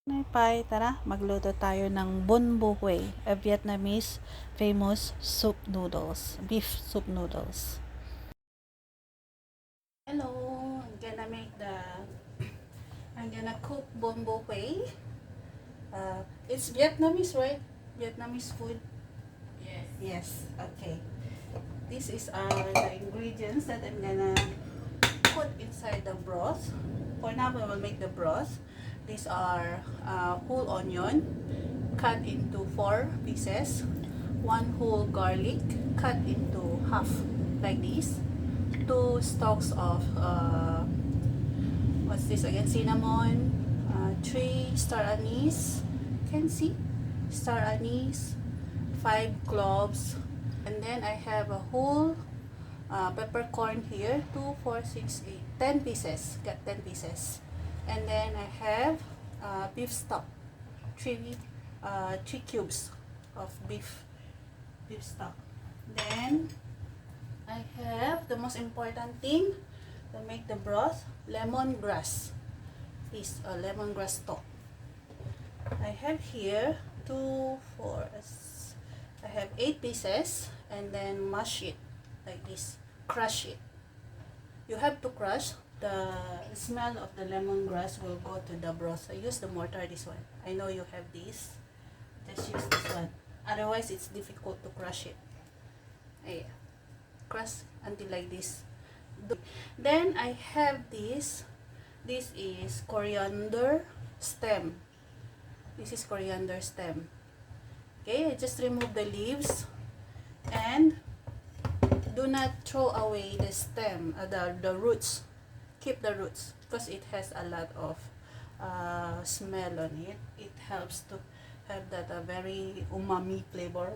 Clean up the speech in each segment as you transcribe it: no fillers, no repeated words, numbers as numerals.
Pay, tara, magluto tayo ng Bun Bo Hue, a Vietnamese famous soup noodles, beef soup noodles. Hello, I'm gonna cook Bun Bo Hue. It's Vietnamese, right? Vietnamese food. Yes. Yes, okay. This is the ingredients that I'm gonna put inside the broth. For now, we will make the broth. These are whole onion cut into 4 pieces, 1 whole garlic cut into half like this, 2 stalks of what's this again, cinamon, 3 star anise, can see star anise, 5 cloves, and then I have a whole peppercorn here, 2 4 6 8 10 pieces, got 10 pieces. And then I have beef stock, 3 cubes of beef stock. Then I have the most important thing to make the broth, lemongrass. This lemongrass stock. I have here 2 4 I have 8 pieces, and then mash it like this, crush it. You have to crush. The smell of the lemongrass will go to the broth. I use the mortar, this one. I know you have this. Just use this one. Otherwise, it's difficult to crush it. Ay, crush until like this. Then I have this. This is coriander stem. This is coriander stem. Okay, I just remove the leaves and do not throw away the stem, the roots. Keep the roots because it has a lot of smell on it. It helps to have that very umami flavor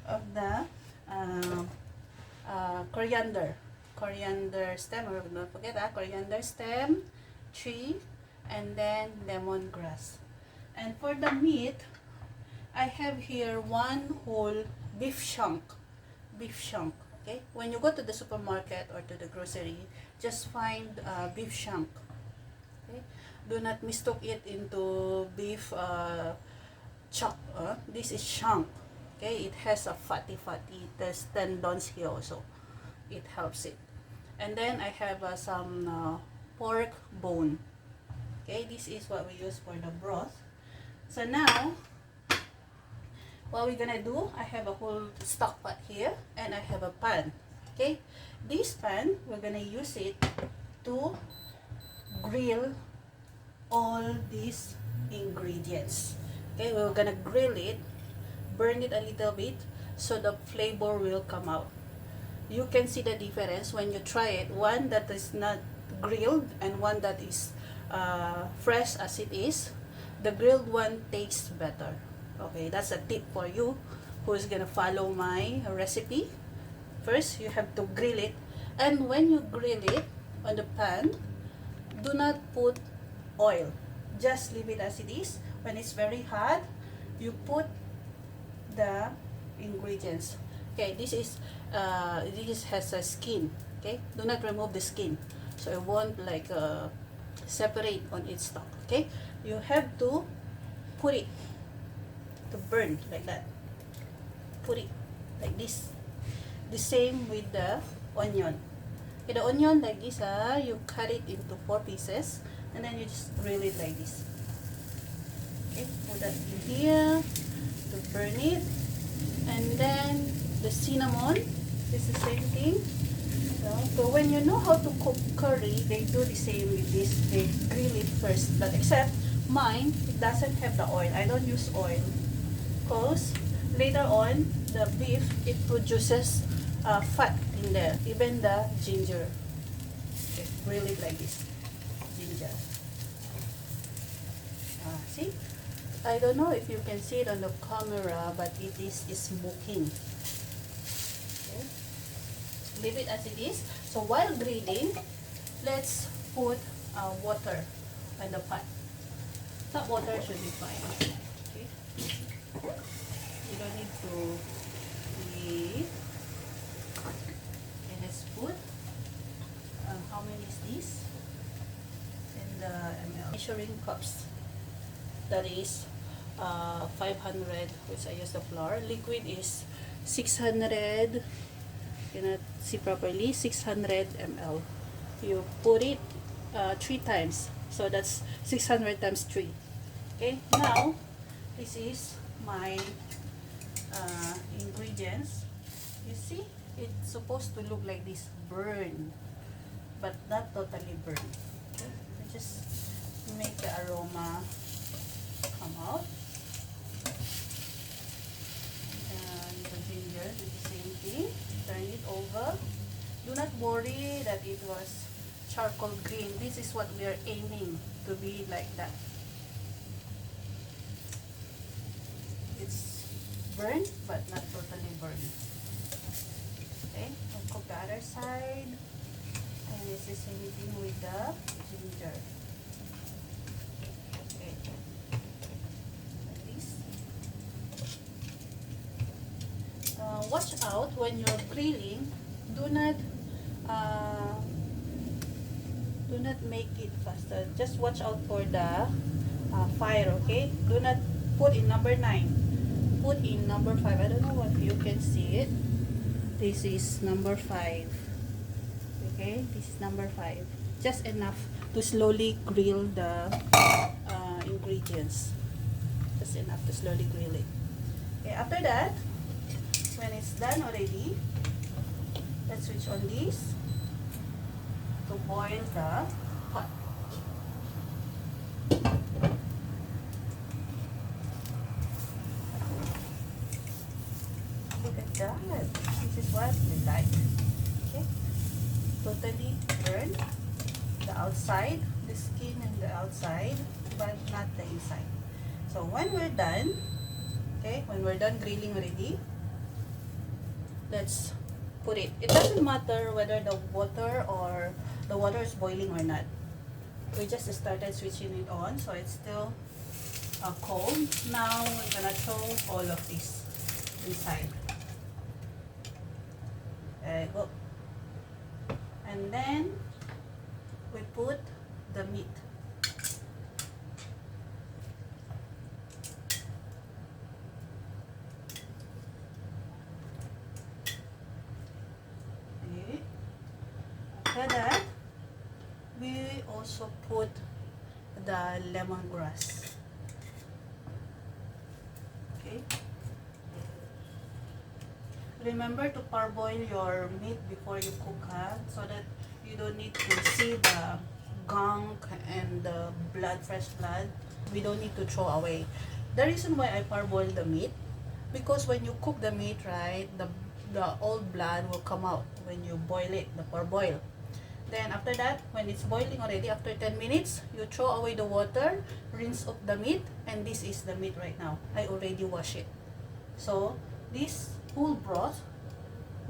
of the coriander stem. Don't forget that coriander stem, 3, and then lemongrass. And for the meat, I have here 1 whole beef chunk. Okay, when you go to the supermarket or to the grocery, just find beef chunk. Okay, do not mistake it into beef chop. This is chunk. Okay, it has a fatty there's tendons here also. It helps it. And then I have some pork bone. Okay, this is what we use for the broth. So now, what we're gonna do, I have a whole stock pot here, and I have a pan. Okay, this pan, we're gonna use it to grill all these ingredients. Okay, we're gonna grill it, burn it a little bit so the flavor will come out. You can see the difference when you try it, one that is not grilled and one that is fresh as it is. The grilled one tastes better. Okay, that's a tip for you who is gonna follow my recipe. First, you have to grill it, and when you grill it on the pan, do not put oil. Just leave it as it is. When it's very hot, you put the ingredients. Okay, this has a skin. Okay, do not remove the skin, so it won't like separate on its stock. Okay, you have to put it to burn like that. Put it like this. The same with the onion. Okay, the onion like this, you cut it into 4 pieces, and then you just grill it like this. Okay, put that in here to burn it. And then the cinnamon, this is the same thing. So when you know how to cook curry, they do the same with this. They grill it first, but except mine, it doesn't have the oil. I don't use oil because later on the beef, it produces fat in there, even the ginger. Okay, grill it like this. Ginger. See, I don't know if you can see it on the camera, but it is smoking. Okay, leave it as it is. So while grilling, let's put water on the pot. Tap water should be fine. Okay, you don't need to be. And let's put how many is this? And measuring cups. That is 500, which I use the flour. Liquid is 600, cannot see properly, 600 ml. You put it 3 times, so that's 600 times 3. Okay, now this is my ingredients. You see, it's supposed to look like this, burn, but not totally burn. Okay, just make the aroma come out. And the ginger, do the same thing. Turn it over. Do not worry that it was charcoal green. This is what we are aiming to be, like that. It's burnt but not totally burnt. Okay, I'll cook the other side. And it's the same thing with the ginger. Okay, like this. Watch out when you're grilling. Do not make it faster. Just watch out for the fire. Okay, do not put in number 9. Put in number 5. I don't know if you can see it. This is number 5. Okay, this is number 5. Just enough to slowly grill the ingredients. Just enough to slowly grill it. Okay, after that, when it's done already, let's switch on this to boil the pot. Look at that. This is what we like. Okay, totally burn the outside, the skin and the outside, but not the inside. So when we're done, okay, when we're done grilling already, let's put it. It doesn't matter whether the water is boiling or not. We just started switching it on, so it's still cold. Now we're gonna throw all of this inside. There you go. And then we put the meat. Okay. After that, we also put the lemongrass. Okay. Remember to parboil your meat before you cook, so that you don't need to see the gunk and the blood, fresh blood. We don't need to throw away. The reason why I parboil the meat, because when you cook the meat, right, the old blood will come out when you boil it, the parboil. Then after that, when it's boiling already, after 10 minutes, you throw away the water, rinse off the meat, and this is the meat right now. I already wash it. So this whole broth,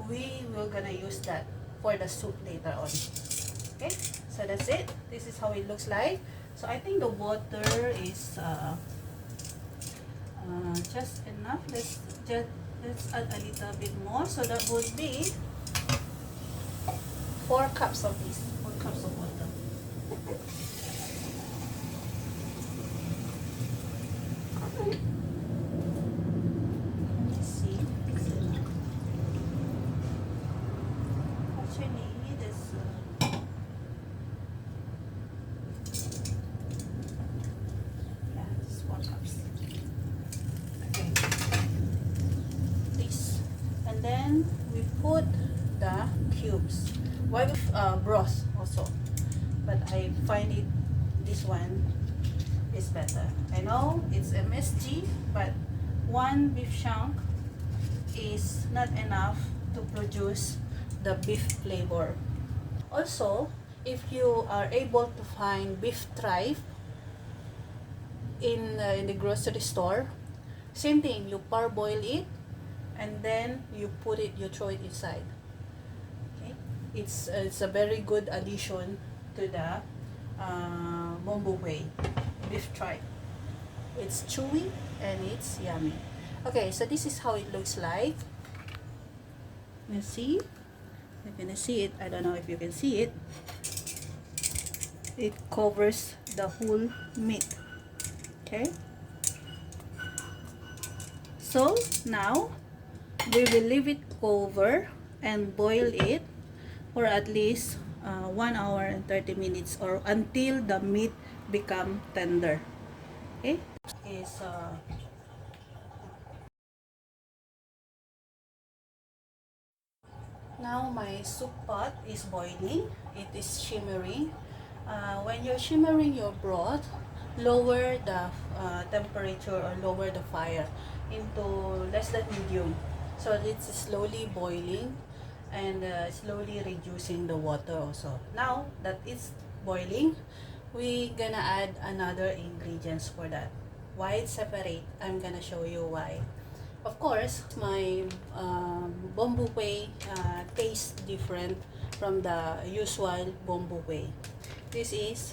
we will gonna use that for the soup later on. Okay, so that's it. This is how it looks like. So I think the water is just enough. Let's add a little bit more. So that would be 4 cups of this, 4 cups of water. Okay. Let's see. Actually, this yeah, this is 4 cups. Okay. This, and then we put the cubes. Why with broth also, but I find it, this one is better. I know it's MSG, but 1 beef shank is not enough to produce the beef flavor. Also, if you are able to find beef tripe in the grocery store, same thing, you parboil it and then you put it, you throw it inside. It's a very good addition to the Bun Bo Hue beef tripe. It's chewy and it's yummy. Okay, so this is how it looks like. You see? You're gonna see it. I don't know if you can see it. it covers the whole meat. Okay, so now we will leave it cover and boil it for at least 1 hour and 30 minutes, or until the meat become tender. Okay, is now my soup pot is boiling. It is shimmering. When you're shimmering your broth, lower the temperature, or lower the fire into less than medium, so it's slowly boiling and slowly reducing the water also. Now that it's boiling, we gonna add another ingredients for that. Why it's separate, I'm gonna show you why. Of course, my Bun Bo Hue tastes different from the usual Bun Bo Hue. This is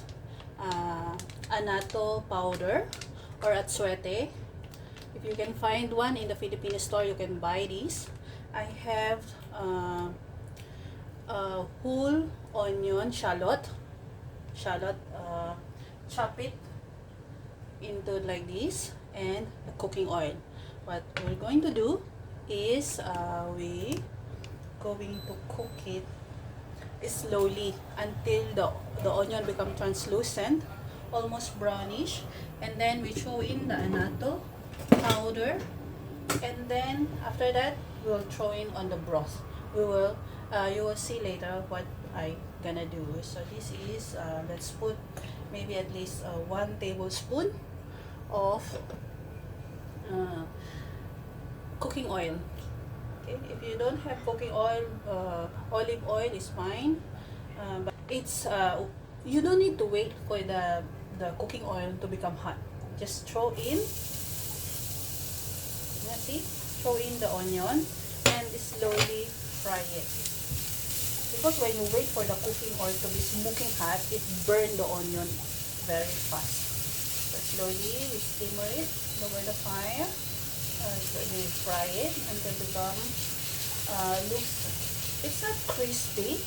annatto powder or atsuete. If you can find one in the Philippine store, you can buy this. I have whole onion, shallot, chop it into like this, and the cooking oil. What we're going to do is we going to cook it slowly until the onion become translucent, almost brownish, and then we throw in the annatto powder, and then after that we'll throw in on the broth. You will see later what I gonna do. So this is let's put maybe at least 1 tablespoon of cooking oil. Okay, if you don't have cooking oil, olive oil is fine, but it's you don't need to wait for the cooking oil to become hot. Just throw in, see, throw in the onion and slowly fry it, because when you wait for the cooking oil to be smoking hot, it burn the onion very fast. So slowly we simmer it, lower the fire, slowly fry it until it become it's not crispy,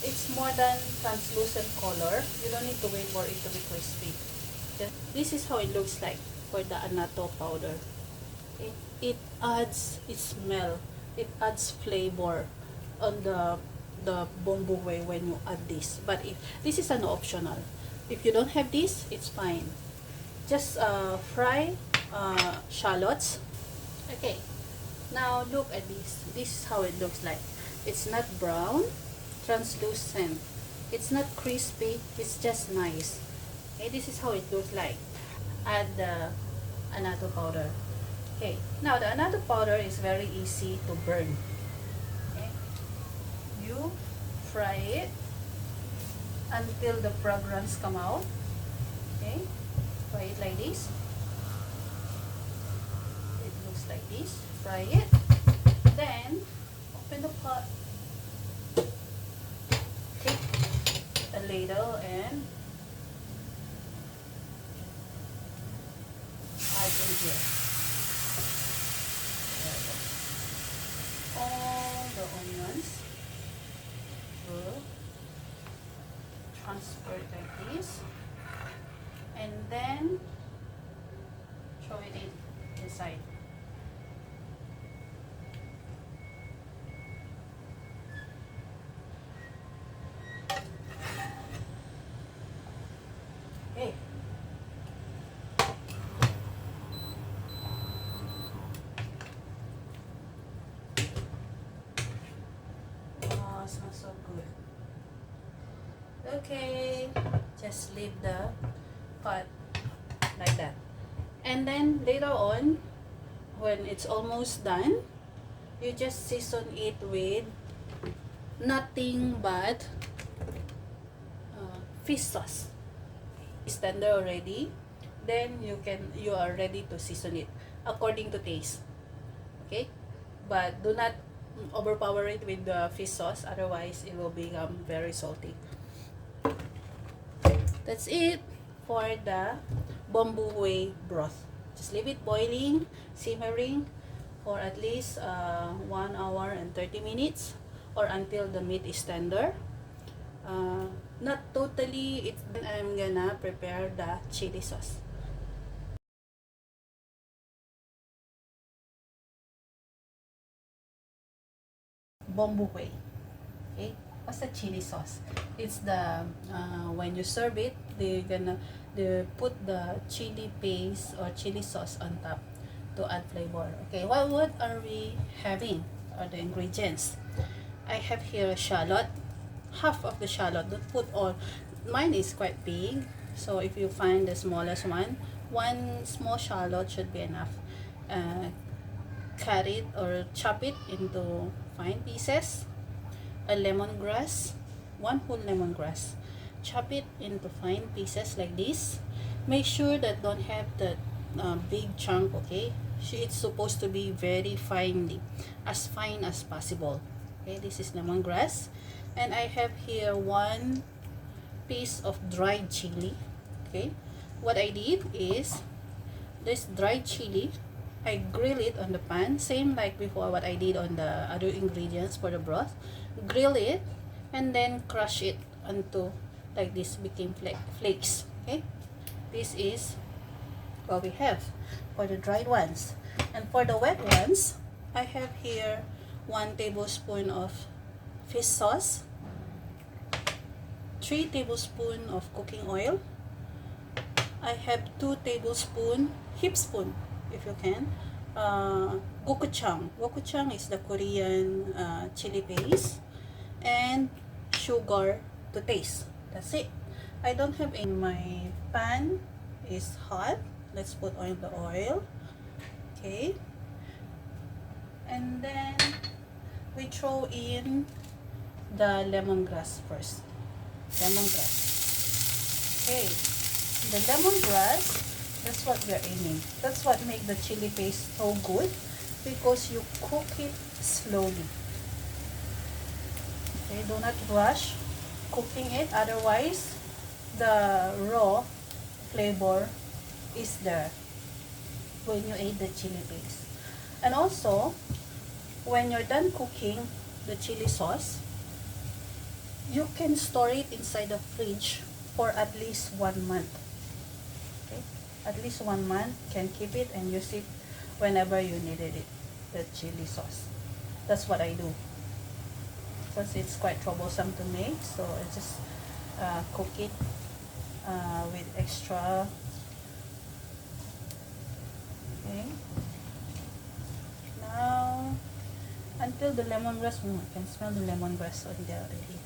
it's more than translucent color. You don't need to wait for it to be crispy. This is how it looks like for the annatto powder. It adds its smell, it adds flavor on the Bun Bo Hue when you add this. But if this is an optional, if you don't have this, it's fine. Just fry shallots. Okay, now look at this. This is how it looks like. It's not brown, translucent. It's not crispy, it's just nice. Okay, this is how it looks like. Add the annatto powder. Okay, now the annatto powder is very easy to burn. Okay, you fry it until the fragrance come out. Okay, fry it like this. It looks like this. Fry it. Then open the pot. Take a ladle and add in here. All the onions will transfer like this, and then throw it inside. Okay. Wow, smells so good. Okay, just leave the pot like that, and then later on, when it's almost done, you just season it with nothing but fish sauce. It's tender already, then you are ready to season it according to taste. Okay, but do not overpower it with the fish sauce, otherwise it will become very salty. That's it for the Bun Bo Hue broth. Just leave it boiling, simmering for at least 1 hour and 30 minutes, or until the meat is tender. not totally. I'm gonna prepare the chili sauce. Bun Bo Hue. Okay, what's the chili sauce? It's the when you serve it, they put the chili paste or chili sauce on top to add flavor. Okay, what are we having? Are the ingredients? I have here a shallot, half of the shallot. Don't put all. Mine is quite big, so if you find the smallest one small shallot should be enough. Cut it or chop it into fine pieces. A lemongrass, one whole lemongrass. Chop it into fine pieces like this. Make sure that don't have the big chunk, okay? It's supposed to be very finely, as fine as possible. Okay, this is lemongrass. And I have here one piece of dried chili. Okay, what I did is this dried chili, I grill it on the pan, same like before what I did on the other ingredients for the broth. Grill it and then crush it until like this became flakes. Okay, this is what we have for the dried ones. And for the wet ones, I have here 1 tablespoon of fish sauce, 3 tablespoons of cooking oil. I have 2 tablespoons, heap spoon if you can, gochujang. Gochujang is the Korean chili paste, and sugar to taste. That's it. I don't have in my pan is hot. Let's put on the oil. Okay. And then we throw in the lemongrass first. Lemongrass. Okay. The lemongrass, that's what we're aiming. That's what makes the chili paste so good, because you cook it slowly. Okay, do not rush cooking it, otherwise the raw flavor is there when you eat the chili paste. And also, when you're done cooking the chili sauce, you can store it inside the fridge for at least 1 month. Okay, at least 1 month, can keep it and use it whenever you needed it, the chili sauce. That's what I do, because it's quite troublesome to make, so I just cook it with extra. Okay, now until the lemongrass, I can smell the lemongrass on there already,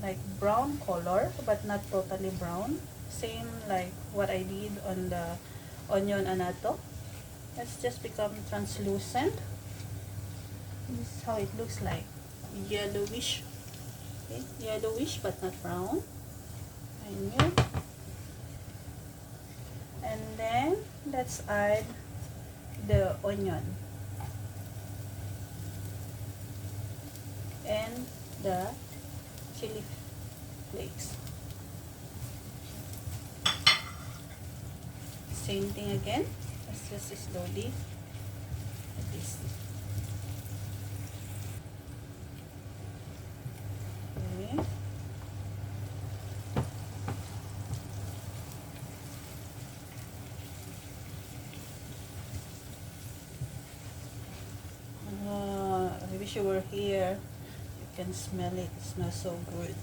like brown color but not totally brown, same like what I did on the onion anato. Let's just become translucent. This is how it looks like, yellowish. Okay, yellowish but not brown. And then let's add the onion and the chili flakes. Same thing again. Let's just slowly like this. Okay. I wish you were here. You can smell it. It smells so good.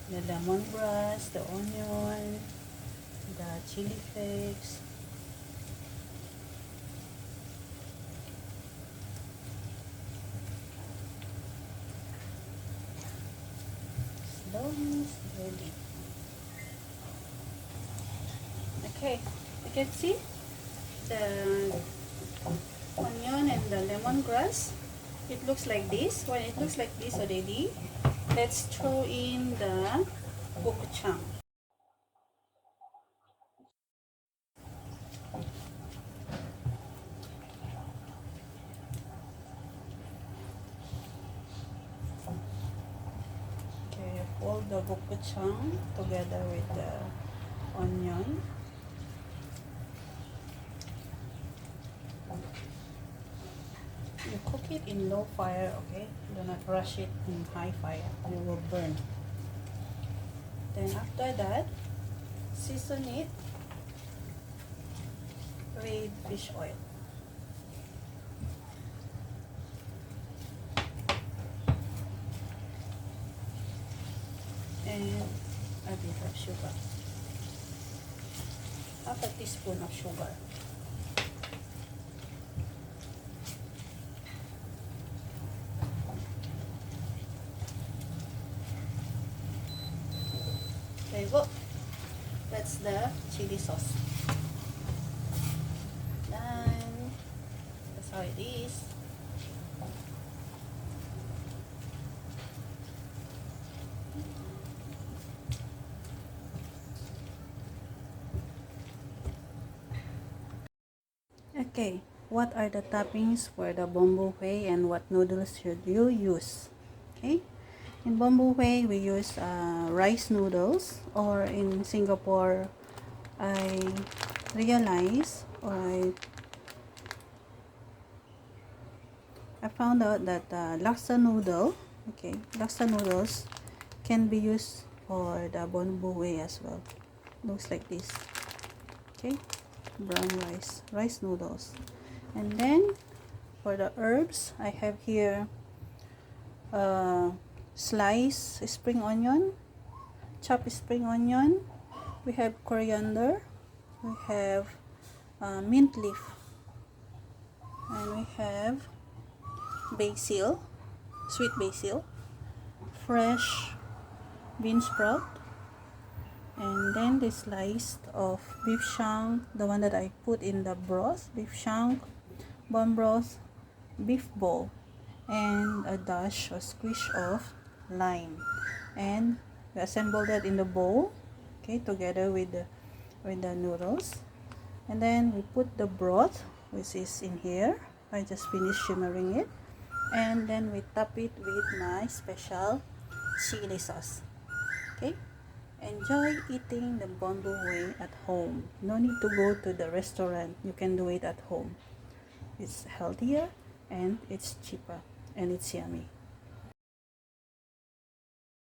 The lemongrass, the onion, the chili flakes. Slowly. Okay, you can see the onion and the lemongrass. It looks like this. When it looks like this already, let's throw in the gochujang. Okay, fold the gochujang together with the onion. You cook it in low fire, okay? Do not rush it in high fire, you will burn. Then after that, season it with fish oil. And a bit of sugar. Half a teaspoon of sugar. There you go. That's the chili sauce. Done. That's how it is. Okay, what are the toppings for the Bun Bo Hue and what noodles should you use? Okay, in Bun Bo Hue we use rice noodles, or in Singapore I realized, or I found out that laksa noodle, okay, laksa noodles can be used for the Bun Bo Hue as well. Looks like this. Okay, brown rice noodles. And then for the herbs, I have here sliced spring onion, chopped spring onion, we have coriander, we have mint leaf, and we have basil, sweet basil, fresh bean sprout, and then the slice of beef shank, the one that I put in the broth, beef shank, bone broth, beef ball, and a dash or squish of lime. And we assemble that in the bowl, okay, together with the noodles. And then we put the broth, which is in here. I just finished shimmering it. And then we top it with my special chili sauce. Okay, enjoy eating the Bun Bo Hue at home. No need to go to the restaurant. You can do it at home. It's healthier and it's cheaper and it's yummy.